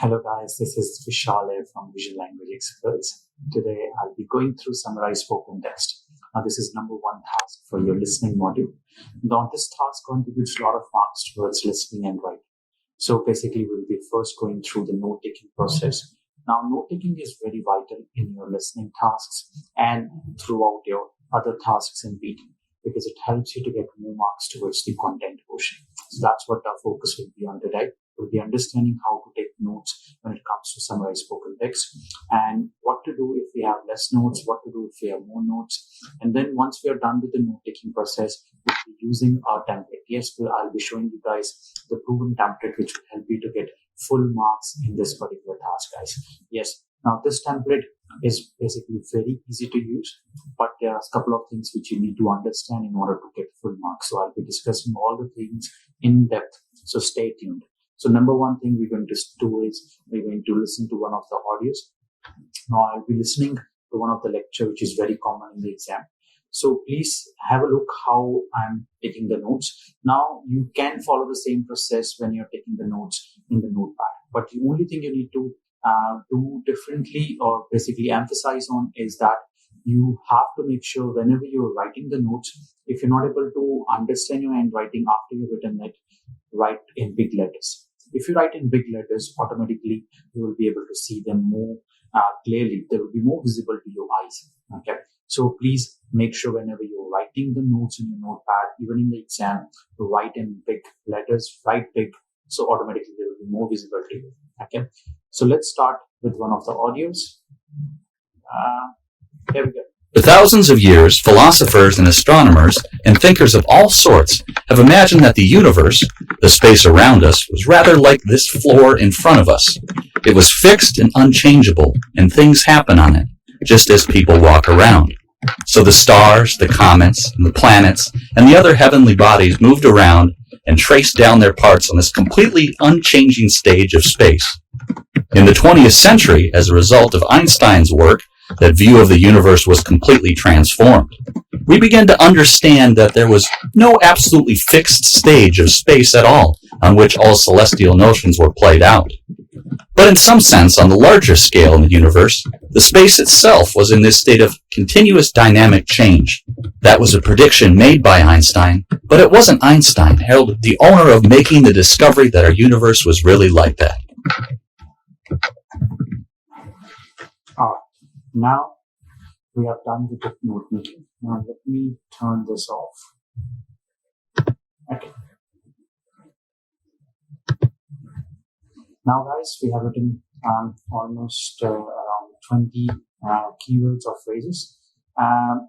Hello guys, this is Vishale from Vision Language Experts. Today I'll be going through Summarise Spoken Text. Now this is number one task for your listening module. Now this task contributes a lot of marks towards listening and writing. So basically we'll be first going through the note-taking process. Now note-taking is very vital in your listening tasks and throughout your other tasks in PTE because it helps you to get more marks towards the content portion. So that's what our focus will be on today. We'll be understanding how to take notes when it comes to summarize spoken text and what to do if we have less notes, what to do if we have more notes. And then once we are done with the note-taking process, we'll be using our template. Yes, I'll be showing you guys the proven template which will help you to get full marks in this particular task, guys. Yes, now this template is basically very easy to use, but there are a couple of things which you need to understand in order to get full marks. So I'll be discussing all the things in depth, so stay tuned. So number one thing we're going to do is we're going to listen to one of the audios. Now I'll be listening to one of the lecture which is very common in the exam. So please have a look how I'm taking the notes. Now you can follow the same process when you're taking the notes in the notepad. But the only thing you need to do differently or basically emphasize on is that you have to make sure whenever you're writing the notes, if you're not able to understand your handwriting after you've written it, write in big letters. If you write in big letters, automatically you will be able to see them more clearly. They will be more visible to your eyes. Okay. So please make sure whenever you're writing the notes in your notepad, even in the exam, to write in big letters, write big. So automatically they will be more visible to you. Okay. So let's start with one of the audios. Here we go. For thousands of years, philosophers and astronomers and thinkers of all sorts have imagined that the universe, the space around us, was rather like this floor in front of us. It was fixed and unchangeable, and things happen on it, just as people walk around. So the stars, the comets, and the planets, and the other heavenly bodies moved around and traced down their parts on this completely unchanging stage of space. In the 20th century, as a result of Einstein's work, that view of the universe was completely transformed. We began to understand that there was no absolutely fixed stage of space at all on which all celestial notions were played out. But in some sense, on the larger scale in the universe, the space itself was in this state of continuous dynamic change. That was a prediction made by Einstein, but it wasn't Einstein, Harold, the owner of making the discovery that our universe was really like that. Now we have done with the note making. Now let me turn this off. Okay. Now guys, we have written almost around 20 keywords or phrases.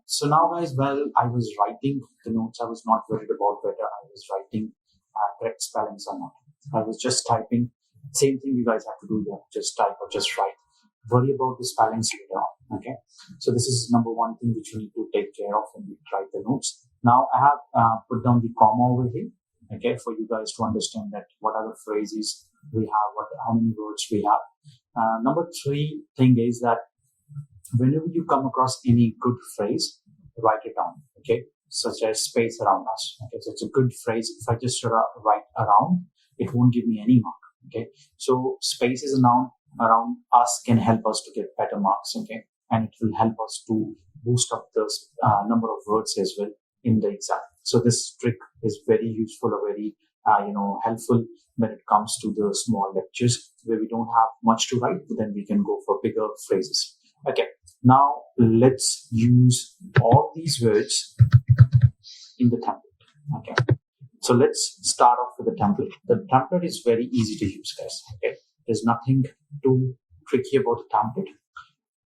So now guys, while I was writing the notes, I was not worried about whether I was writing correct spellings or not. I was just typing. Same thing you guys have to do here. Just type or just write. Worry about the spellings later on. Okay. So this is number one thing which you need to take care of when you write the notes. Now I have put down the comma over here. Okay, for you guys to understand that what are the phrases we have, how many words we have. Number three thing is that whenever you come across any good phrase, write it down. Okay, such as space around us. Okay, so it's a good phrase. If I just write around, it won't give me any mark. Okay, so space is a noun. Around us can help us to get better marks. Okay, and it will help us to boost up the number of words as well in the exam. So this trick is very useful or very helpful when it comes to the small lectures where we don't have much to write, but then we can go for bigger phrases. Okay, now let's use all these words in the template. Okay, so let's start off with the template. The template is very easy to use, guys. Okay, there's nothing too tricky about the template,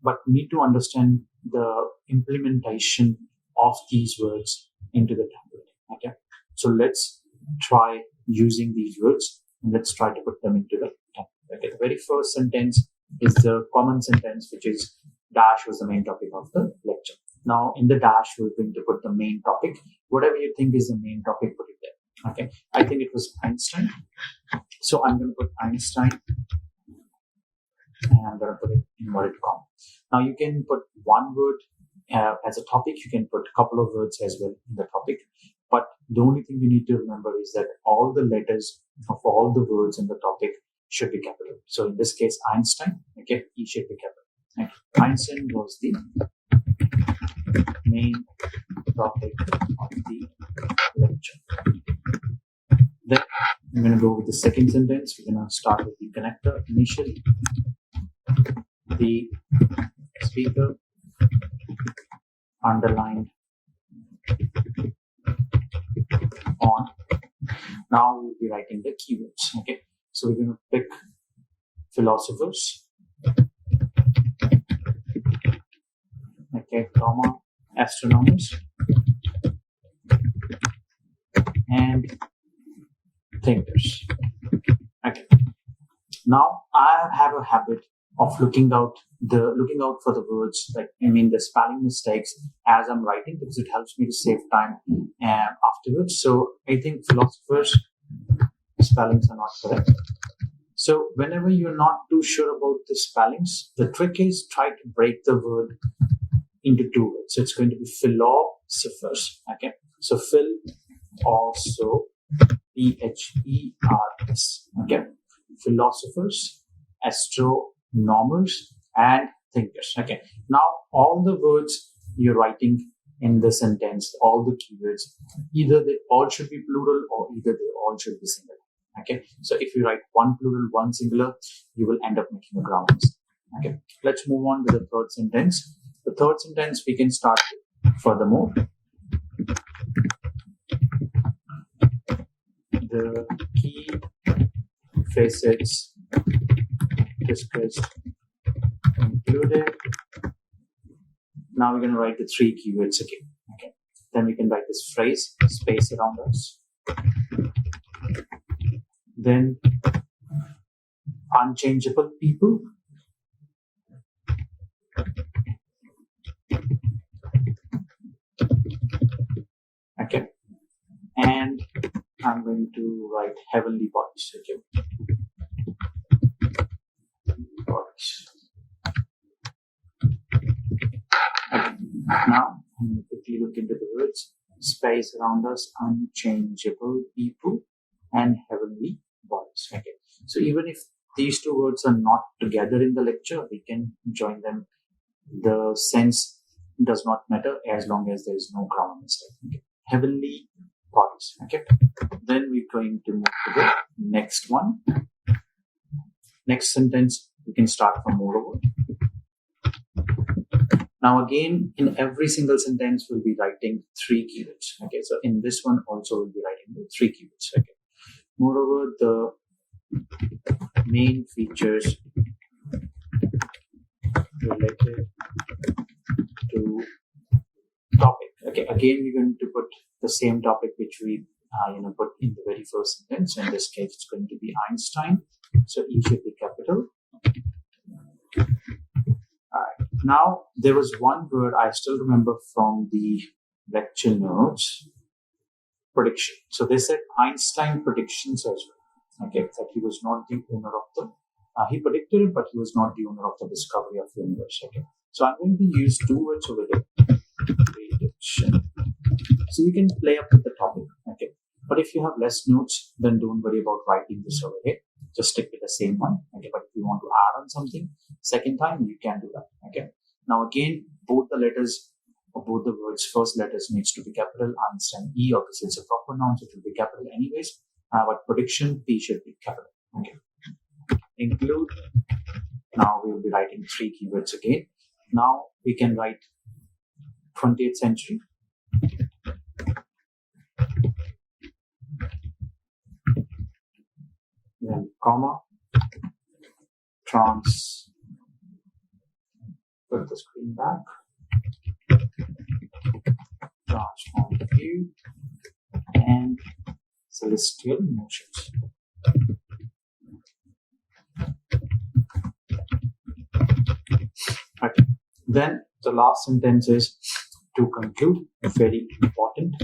but we need to understand the implementation of these words into the template. Okay, so let's try using these words and let's try to put them into the template. Okay, the very first sentence is the common sentence, which is dash was the main topic of the lecture. Now in the dash, we're going to put the main topic. Whatever you think is the main topic, put it there. Okay, I think it was Einstein. So I'm going to put Einstein and I'm going to put it in inverted comma. Now you can put one word as a topic. You can put a couple of words as well in the topic. But the only thing you need to remember is that all the letters of all the words in the topic should be capital. So in this case, Einstein, okay, E should be capital. Okay. Einstein was the main topic of the lecture. Then I'm going to go with the second sentence. We're going to start with the connector initially. The speaker underlined on. Now we'll be writing the keywords. Okay, so we're going to pick philosophers. Okay, comma, astronomers and thinkers. Okay. Now I have a habit of looking out for the words, the spelling mistakes as I'm writing, because it helps me to save time afterwards. So I think philosophers spellings are not correct. So whenever you're not too sure about the spellings, the trick is try to break the word into two words. So it's going to be philosophers. Okay. So phil also P-H-E-R-S. Okay. Philosophers, astronomers, and thinkers. Okay. Now all the words you're writing in the sentence, all the keywords, either they all should be plural or either they all should be singular. Okay. So if you write one plural, one singular, you will end up making a grammar mistake. Okay. Let's move on with the third sentence. The third sentence we can start with. Furthermore, the key facets discussed included. Now we're going to write the three keywords again. Okay. Then we can write this phrase, space around us. Then unchangeable people. Okay. And I'm going to write heavenly bodies. Okay. Bodies. Okay. Now I'm going to quickly look into the words. Space around us, unchangeable people, and heavenly bodies. Okay. So even if these two words are not together in the lecture, we can join them. The sense does not matter as long as there is no grammar mistake. Okay. Heavenly bodies. Okay. Then we're going to move to the next one. Next sentence, we can start from moreover. Now again, in every single sentence, we'll be writing three keywords. Okay. So in this one also, we'll be writing the three keywords. Okay. Moreover, the main features related to topic. Okay, again we're going to put the same topic which we put in the very first sentence. In this case, it's going to be Einstein. So E should be capital. Alright. Now there was one word I still remember from the lecture notes. Prediction. So they said Einstein predictions as well. Okay, that he was not the owner of the. He predicted it, but he was not the owner of the discovery of the universe. Okay. So I'm going to use two words over there. Prediction. So you can play up with the topic. Okay. But if you have less notes, then don't worry about writing this over here. Just stick with the same one. Okay. But if you want to add on something, second time you can do that. Okay. Now again, both the letters or both the words, first letters needs to be capital. Einstein E, obviously it's a proper noun, so it will be capital anyways. But prediction P should be capital. Okay. Include. Now we will be writing three keywords again. Now we can write 20th century. Then comma. Put the screen back. Transform view and celestial motions. Okay. Then the last sentence is to conclude. Very important.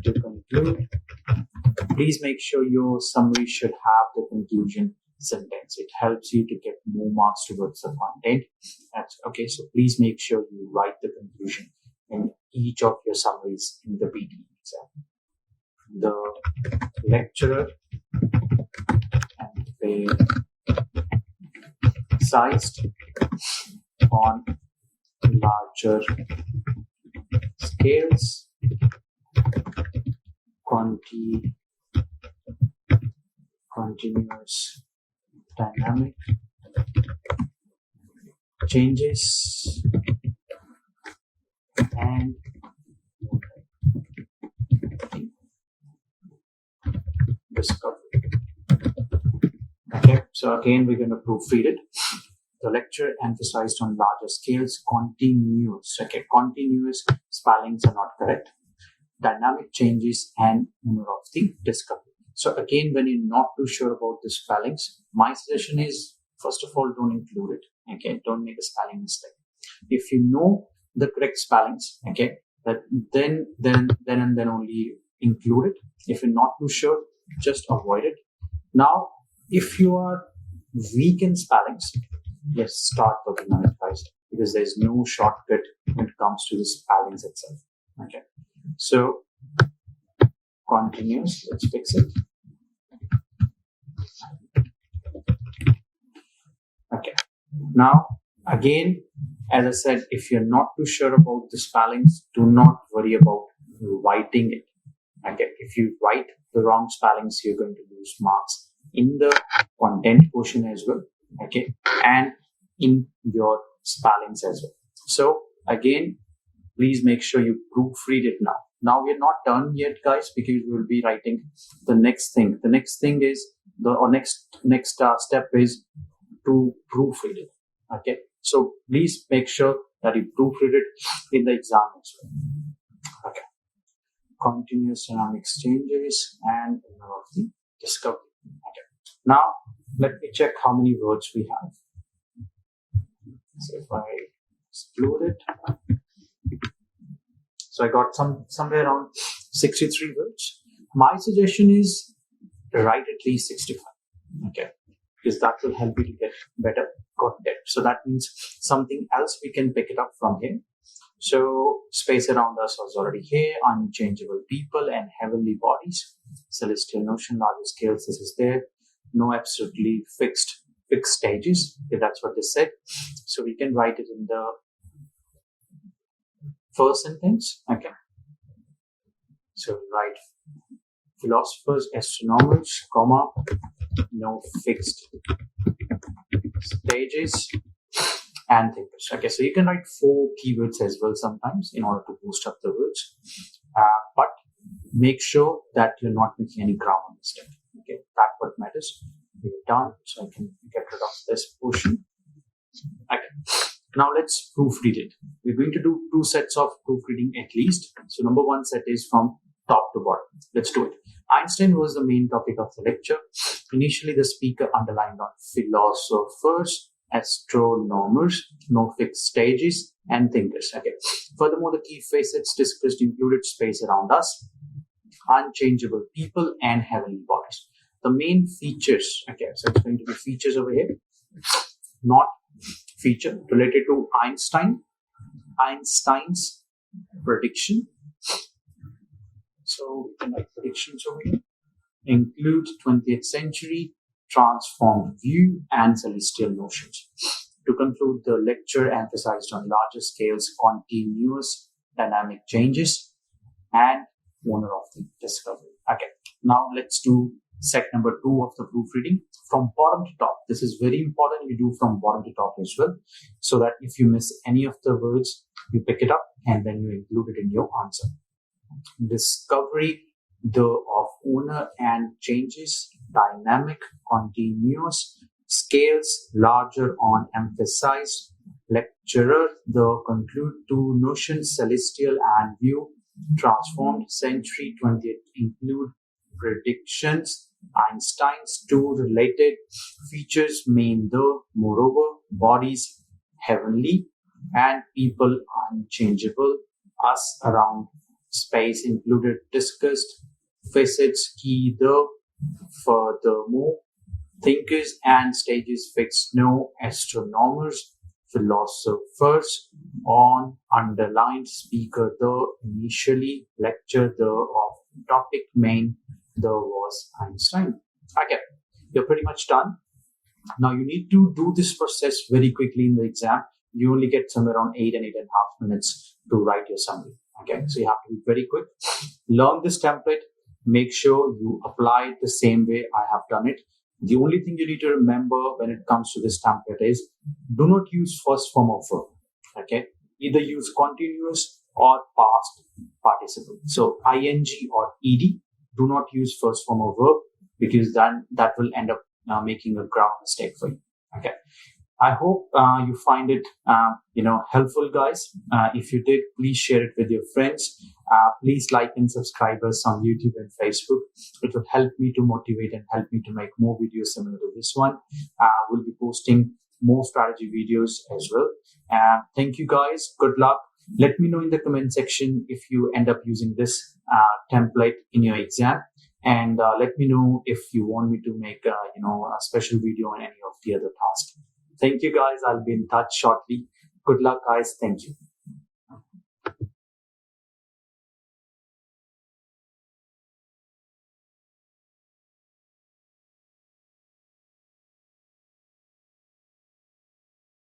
To conclude, please make sure your summary should have the conclusion sentence. It helps you to get more marks towards the content. That's okay. So please make sure you write the conclusion in each of your summaries in the PTE exam. The lecturer and fair emphasized on larger scales, continuous dynamic changes, and discovery. Okay, so again we're going to proofread it. The lecture emphasized on larger scales, continuous. Okay, continuous spellings are not correct. Dynamic changes and owner of the discovery. So again, when you're not too sure about the spellings, my suggestion is, first of all, don't include it. Okay, don't make a spelling mistake. If you know the correct spellings, okay, then only include it. If you're not too sure, just avoid it. Now, if you are weak in spellings, let's start working on it, guys, because there's no shortcut when it comes to the spellings itself. Okay, so continuous, let's fix it. Okay, now again, as I said, if you're not too sure about the spellings, do not worry about writing it. Okay, if you write the wrong spellings, you're going to lose marks in the content portion as well. Okay, and in your spellings as well. So again, please make sure you proofread it now. Now we're not done yet, guys, because we will be writing the next thing. The next thing is next step is to proofread it. Okay, so please make sure that you proofread it in the exam as well. Okay, continuous dynamic changes and owner of the discovery. Okay, now let me check how many words we have. So if I exclude it, so I got somewhere around 63 words. My suggestion is write at least 65. Okay, because that will help you to get better content. So that means something else we can pick it up from here. So space around us was already here. Unchangeable people and heavenly bodies. Celestial notion, larger scales. This is there. No absolutely fixed stages. Okay, that's what they said. So we can write it in the first sentence. Okay. So write philosophers, astronomers, comma, no fixed stages and thinkers. Okay, so you can write 4 keywords as well sometimes in order to boost up the words. But make sure that you're not making any grammar mistake. Okay, that's what matters. We're done, so I can get rid of this portion. Okay, now let's proofread it. We're going to do 2 sets of proofreading at least. So number 1 set is from top to bottom. Let's do it. Einstein was the main topic of the lecture. Initially, the speaker underlined on philosophers, astronomers, no fixed stages, and thinkers. Okay. Furthermore, the key facets discussed included space around us, unchangeable people, and heavenly bodies. The main features, okay, so it's going to be features over here, not feature related to Einstein's prediction. So we can write predictions over here. Include 20th century transformed view and celestial notions. To conclude, the lecture emphasized on larger scales, continuous dynamic changes, and owner of the discovery. Okay, now let's do set number 2 of the proofreading from bottom to top. This is very important. You do from bottom to top as well, so that if you miss any of the words, you pick it up and then you include it in your answer. Discovery of owner and changes, dynamic, continuous, scales, larger on emphasized, lecturer, the conclude to notions, celestial and view, transformed, century, 20th, include predictions, Einstein's 2 related features, main, the, moreover, bodies, heavenly, and people, unchangeable, us, around, space, included, discussed, facets, key, the, furthermore, thinkers and stages, fixed, no, astronomers, philosophers, on, underlined, speaker, the, initially, lecture, the, of, topic, main, the was Einstein. Okay, you're pretty much done. Now you need to do this process very quickly in the exam. You only get somewhere around 8 and 8.5 minutes to write your summary. Okay, so you have to be very quick. Learn this template. Make sure you apply it the same way I have done it. The only thing you need to remember when it comes to this template is do not use first form of verb. Okay, either use continuous or past participle. So ing or ed. Do not use first form of verb because then that will end up making a grammar mistake for you. Okay. I hope you find it, helpful, guys. If you did, please share it with your friends. Please like and subscribe us on YouTube and Facebook. It will help me to motivate and help me to make more videos similar to this one. We'll be posting more strategy videos as well. Thank you, guys. Good luck. Let me know in the comment section if you end up using this template in your exam. And let me know if you want me to make a special video on any of the other tasks. Thank you, guys. I'll be in touch shortly. Good luck, guys. Thank you.